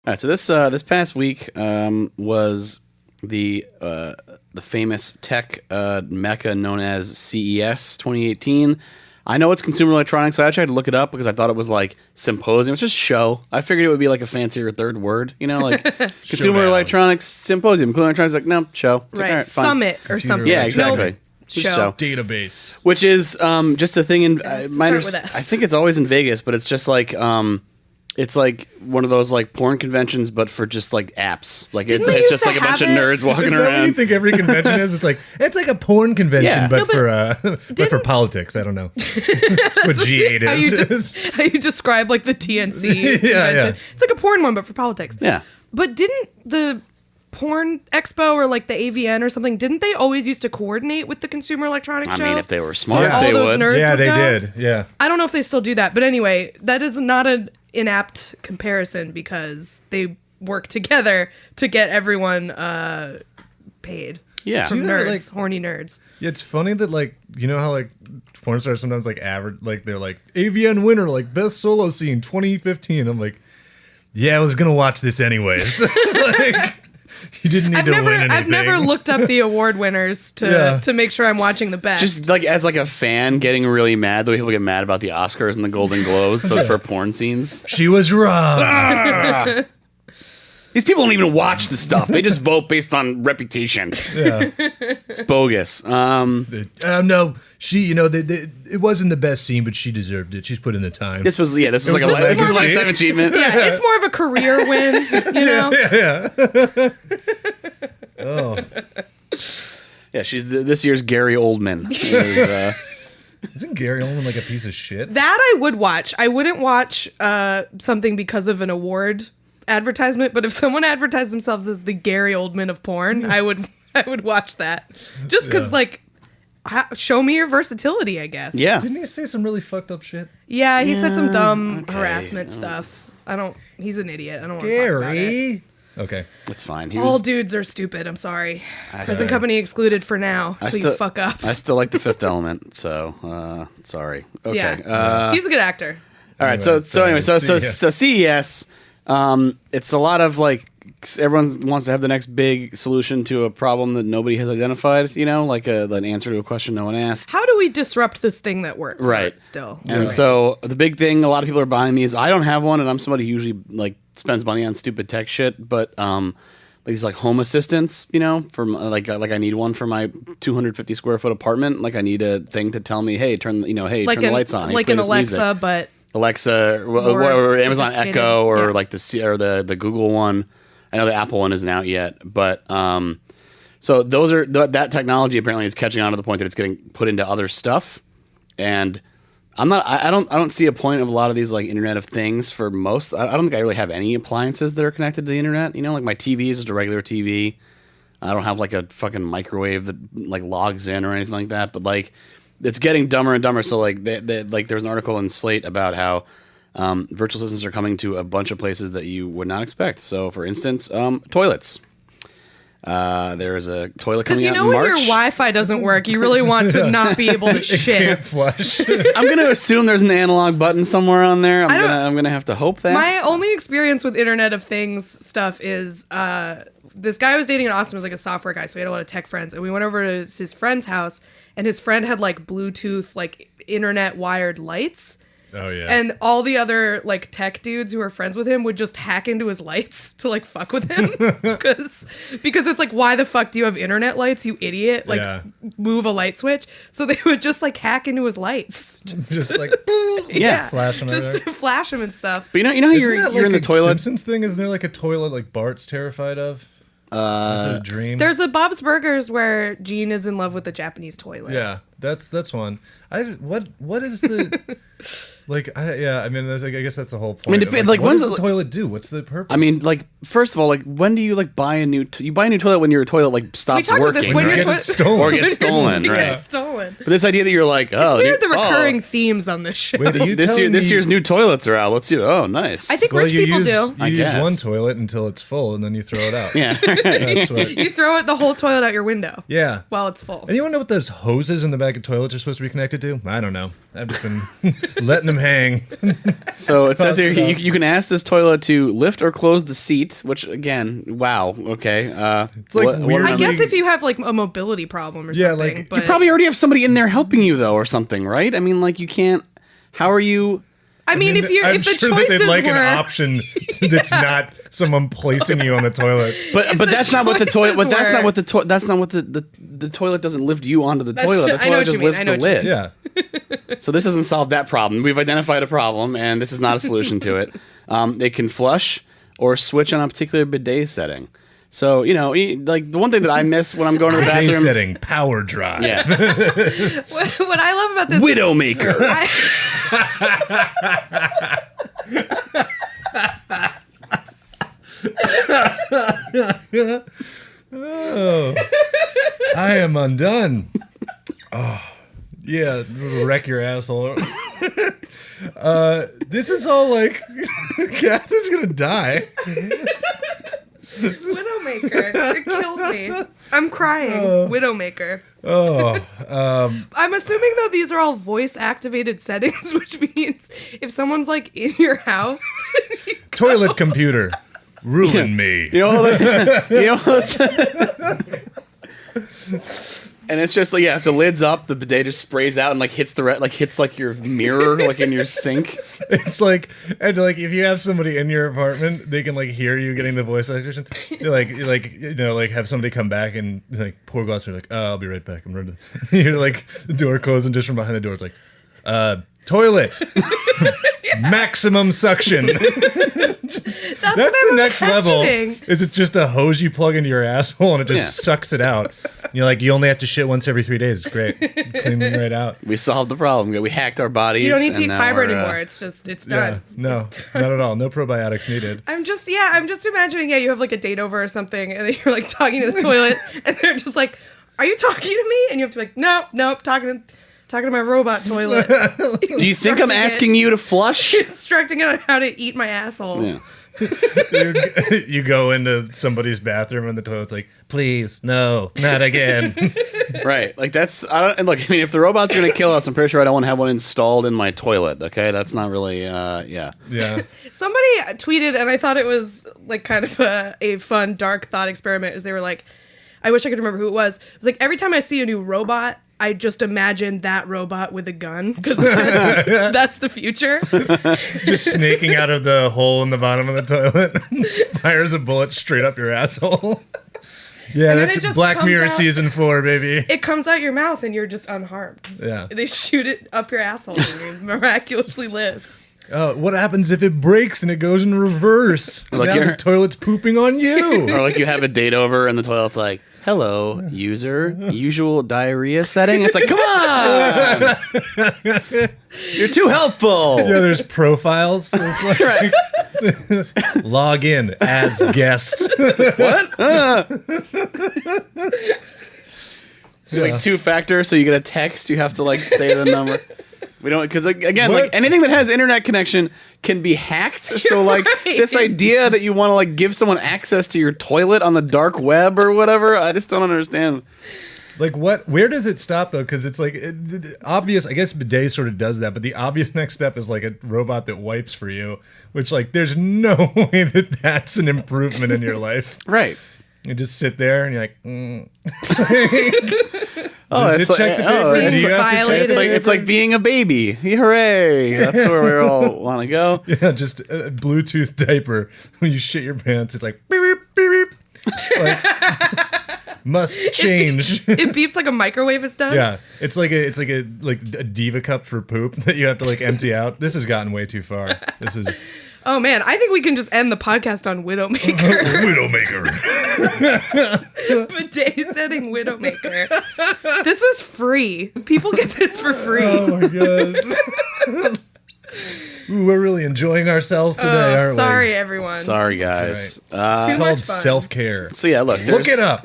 All right, so this past week was the famous tech mecca known as CES 2018. I know it's Consumer Electronics, so I tried to look it up because I thought it was like symposium. It's just show. I figured it would be like a fancier third word, like Consumer Electronics Symposium. Consumer Electronics, like, no, show. It's Right, like, all right, fine. Summit or something. Yeah, exactly. Show. Database. Which is just a thing in Start with S. I think it's always in Vegas, but it's just like it's like one of those like porn conventions, but for just like apps. Like it's just like a bunch of nerds walking Is that around. what you think every convention is? It's like a porn convention, Yeah. but for politics. I don't know. That's what G8 is. How you describe like the TNC convention. Yeah. It's like a porn one, but for politics. Yeah. But didn't the Porn Expo or like the AVN or something, didn't they always used to coordinate with the Consumer Electronics Show? I mean, if they were smart, all they those would. nerds Yeah, would they go? did. Yeah. I don't know if they still do that, but anyway, that is not an inapt comparison because they work together to get everyone paid. Yeah. From Do you know, nerds, like- horny nerds. Yeah, it's funny that like how like porn stars sometimes like average like they're like AVN winner like best solo scene 2015. I'm like, yeah, I was gonna watch this anyways. Like, you didn't need to win anything. I've never looked up the award winners to make sure I'm watching the best. Just like as like a fan getting really mad, the way people get mad about the Oscars and the Golden Globes, but for porn scenes. She was robbed. These people don't even watch the stuff. They just vote based on reputation. Yeah. It's bogus. No, she, it wasn't the best scene, but she deserved it. She's put in the time. This was like was a a legacy. lifetime achievement. yeah, it's more of a career win, you know? Yeah. Oh, Yeah, she's this year's Gary Oldman. isn't Gary Oldman like a piece of shit? That I would watch. I wouldn't watch something because of an award advertisement, but if someone advertised themselves as the Gary Oldman of porn, I would watch that. Just because, show me your versatility, I guess. Yeah. Didn't he say some really fucked up shit? Yeah, he said some dumb okay. harassment stuff. He's an idiot. I don't want to talk about it. Gary. Okay. It's fine. All dudes are stupid. I'm sorry. Present sorry. company excluded for now. Until you fuck up. I still like The Fifth Element, so sorry. Okay. Yeah. He's a good actor. All right. So CES. It's a lot of like everyone wants to have the next big solution to a problem that nobody has identified. Like an answer to a question no one asked. How do we disrupt this thing that works? Right. Still. And so the big thing, a lot of people are buying these. I don't have one, and I'm somebody who usually like spends money on stupid tech shit. But these like home assistants, for like I need one for my 250 square foot apartment. Like I need a thing to tell me, hey, turn the lights on. Hey, Like play an this Alexa, music. but Alexa or Amazon sophisticated. Echo or Yeah. like the Google one. I know the Apple one isn't out yet, but so those are that technology apparently is catching on to the point that it's getting put into other stuff, and I don't see a point of a lot of these like Internet of Things for most. I don't think I really have any appliances that are connected to the internet. Like my TV is just a regular TV. I don't have like a fucking microwave that like logs in or anything like that. But like it's getting dumber and dumber. So like like there's an article in Slate about how virtual assistants are coming to a bunch of places that you would not expect. So, for instance, toilets. There is a toilet coming out in when March. your Wi-Fi doesn't work, you really want to not be able to It shit. can't flush. I'm going to assume there's an analog button somewhere on there. I'm going to have to hope that. My only experience with Internet of Things stuff is this guy I was dating in Austin was like a software guy, so we had a lot of tech friends, and we went over to his friend's house, and his friend had like Bluetooth, like internet wired lights. Oh yeah. And all the other like tech dudes who were friends with him would just hack into his lights to like fuck with him because it's like, why the fuck do you have internet lights, you idiot? Like move a light switch. So they would just like hack into his lights. Just like Yeah. flash them. Just to flash him and stuff. But you know you're in the toilet. Simpsons thing. Isn't there like a toilet like Bart's terrified of? Is it a dream? There's a Bob's Burgers where Gene is in love with a Japanese toilet. Yeah, that's one. What is the like? I mean, I guess that's the whole point. I mean, like, what when's does the the- toilet do? What's the purpose? I mean, like, first of all, like, when do you like buy a new? You buy a new toilet when your toilet like We stops talked about working, this when right? your Get it toilet stolen. Or gets stolen, It right? gets stolen. But this idea that you're like, oh, It's weird the oh, recurring themes on this show. Wait, are you this telling this me- year's new toilets are out. Let's see. Oh, nice. I think Well, rich you people use, do. You I use guess. one toilet until it's full, and then you throw it out. Yeah. That's what. You throw the whole toilet out your window Yeah. while it's full. And you want to know what those hoses in the back of toilets are supposed to be connected to? I don't know. I've just been letting them hang. So it says here Toss it you can ask this toilet to lift or close the seat, which again, wow, okay. It's like weird. I Really- guess if you have like a mobility problem or Yeah, something. like, but You probably already have somebody in there helping you though, or something, right? I mean, like you can't. How are you? I mean, if I'm the sure that choices they'd like were, an option that's not someone placing you on the toilet. But the that's not what the toilet. But choices that's not were- what that's not what the toilet doesn't lift you onto the toilet. The I know toilet what you just mean, lifts I know the what you lid. Yeah. So this doesn't solve that problem. We've identified a problem, and this is not a solution to it. It can flush or switch on a particular bidet setting. So like the one thing that I miss when I'm going to the Day bathroom. setting, power drive. Yeah, what I love about this, Widowmaker. Oh, I am undone. Oh, yeah, wreck your asshole. This is all like, Kath is gonna die. Widowmaker, it killed me. I'm crying. Widowmaker. Oh, I'm assuming though these are all voice activated settings, which means if someone's like in your house, toilet computer, ruin me. And it's just like if the lid's up, the bidet just sprays out and like hits hits like your mirror, like in your sink. It's like, and like if you have somebody in your apartment, they can like hear you getting the voice activation. You're like have somebody come back and like pour glass and you're like, oh, I'll be right back. I'm ready. You're like the door closed and just from behind the door it's like, toilet, maximum suction. that's That's what the I'm next level. imagining. Is it's just a hose you plug into your asshole and it just sucks it out. You're like, you only have to shit once every 3 days. It's great. Clean it right out. We solved the problem. We hacked our bodies. You don't need to and eat now fiber we're, anymore. It's Yeah, done. no, not at all. No probiotics needed. I'm just imagining, you have like a date over or something, and then you're like talking to the toilet, and they're just like, "Are you talking to me?" And you have to be like, "Nope, talking to my robot toilet." Do you think I'm asking you to flush? Instructing it on how to eat my asshole. Yeah. You go into somebody's bathroom and the toilet's like, please, no, not again. Right. Like that's and look, I mean if the robot's gonna kill us, I'm pretty sure I don't want to have one installed in my toilet. Okay? That's not really yeah. Yeah. Somebody tweeted, and I thought it was like kind of a fun, dark thought experiment. Is they were like, I wish I could remember who it was. It was like every time I see a new robot, I just imagine that robot with a gun because that's the future. Just snaking out of the hole in the bottom of the toilet, fires a bullet straight up your asshole. Yeah, And then it that's just Black comes Mirror out- season 4, baby. It comes out your mouth, and you're just unharmed. Yeah. They shoot it up your asshole, and you miraculously live. What happens if it breaks and it goes in reverse? Like Now you're- the toilet's pooping on you. Or like you have a date over and the toilet's like, hello, user, usual diarrhea setting. It's like, come on! You're too helpful. Yeah, there's profiles. It's like, log in as guest. What? Like 2-factor, so you get a text, you have to like say the number. We don't, because again, What? like anything that has internet connection can be hacked. So like right. this idea that you want to like give someone access to your toilet on the dark web or whatever, I just don't understand. Like what? Where does it stop though? Because it's like obvious. I guess bidet sort of does that, but the obvious next step is like a robot that wipes for you. Which like, there's no way that that's an improvement in your life. Right. You just sit there and you're like, Oh, does it check the paper? being Do you have to check violated. the It's like being a baby. Hooray! That's where we all want to go. Yeah, just a Bluetooth diaper. When you shit your pants, it's like beep beep beep beep. Like, must change. It beeps like a microwave is done. Yeah, it's like a diva cup for poop that you have to like empty out. This has gotten way too far. This is Oh man, I think we can just end the podcast on Widowmaker. Widowmaker. Bidet setting Widowmaker. This is free. People get this for free. Oh my god. Ooh, we're really enjoying ourselves today, aren't Sorry, we? everyone. Sorry, guys. Too It's called much fun. self-care. So yeah, look. Look there's- it up.